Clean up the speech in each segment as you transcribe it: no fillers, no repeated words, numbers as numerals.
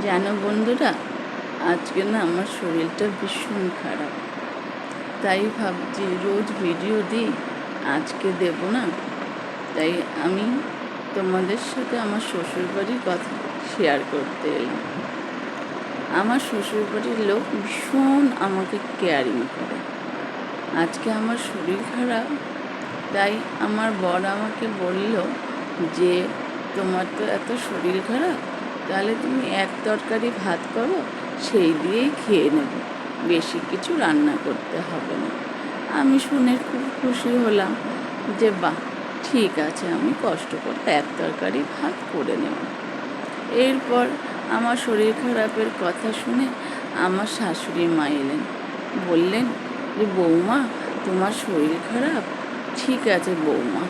জানো বন্ধুরা, আজকে না আমার শরীরটা ভীষণ খারাপ। তাই ভাবছি রোজ ভিডিও দিই, আজকে দেব না। তাই আমি তোমাদের সাথে আমার শ্বশুরবাড়ির কথা শেয়ার করতে এলাম। আমার শ্বশুরবাড়ির লোক ভীষণ আমাকে কেয়ারিং করে। আজকে আমার শরীর খারাপ, তাই আমার বর আমাকে বলল যে তোমার তো এত শরীর খারাপ, তাহলে তুমি এক তরকারি ভাত করো, সেই দিয়েই খেয়ে নেব, বেশি কিছু রান্না করতে হবে না। আমি শুনে খুব খুশি হলাম যে বাহ, ঠিক আছে, আমি কষ্ট করে এক তরকারি ভাত করে নেব। এরপর আমার শরীর খারাপের কথা শুনে আমার শাশুড়ি মা এলেন, বললেন যে বৌমা, তোমার শরীর খারাপ, ঠিক আছে বৌমা,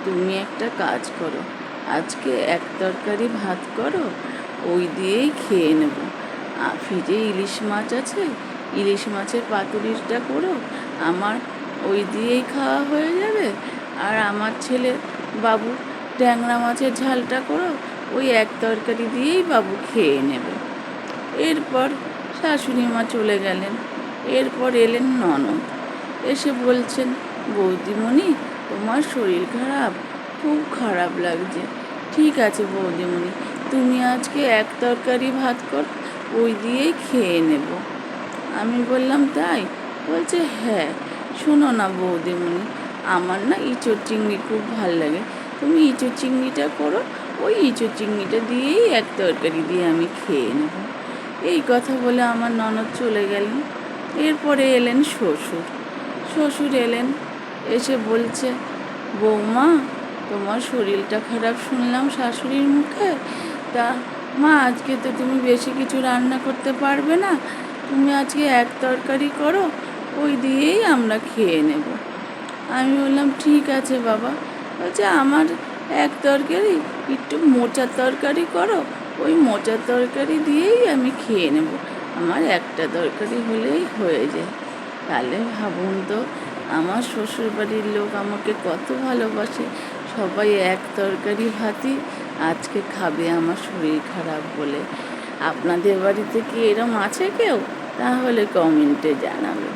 তুমি একটা কাজ করো, আজকে এক তরকারি ভাত করো, ওই দিয়েই খেয়ে নেব। ফ্রিজে ইলিশ মাছ আছে, ইলিশ মাছের পাতুরিটা করো, আমার ওই দিয়েই খাওয়া হয়ে যাবে। আর আমার ছেলে বাবু ট্যাংরা মাছের ঝালটা করো, ওই এক তরকারি দিয়েই বাবু খেয়ে নেবে। এরপর শাশুড়ি মা চলে গেলেন। এরপর এলেন ননদ, এসে বলছেন, বৌদিমণি, তোমার শরীর খারাপ, খুব খারাপ লাগছে। ঠিক আছে বৌদিমণি, তুমি আজকে এক তরকারি ভাত করো, ওই দিয়েই খেয়ে নেব। আমি বললাম তাই? বলছে হ্যাঁ। শোনো না বৌদিমণি, আমার না ইঁচড় চিংড়ি খুব ভাল লাগে, তুমি ইঁচড় চিংড়িটা করো, ওই ইঁচড় চিংড়িটা দিয়েই এক তরকারি দিয়ে আমি খেয়ে নেব। এই কথা বলে আমার ননদ চলে গেলেন। এরপরে এলেন শ্বশুর। শ্বশুর এলেন, এসে বলছে, বৌমা, তোমার শরীরটা খারাপ শুনলাম শাশুড়ির মুখে, তা মা আজকে তো তুমি বেশি কিছু রান্না করতে পারবে না, তুমি আজকে এক তরকারি করো, ওই দিয়েই আমরা খেয়ে নেব। আমি বললাম ঠিক আছে বাবা। বলছে আমার এক তরকারি, একটু মোচা তরকারি করো, ওই মোচা তরকারি দিয়েই আমি খেয়ে নেব, আমার একটা তরকারি হলেই হয়ে যায়। তাহলে ভাবুন তো, আমার শ্বশুরবাড়ির লোক আমাকে কত ভালোবাসে। সবাই এক তরকারি ভাতই আজকে খাবে আমার শরীর খারাপ বলে। আপনাদের বাড়িতে কি এরম আছে কেউ? তাহলে কমেন্টে জানাবে।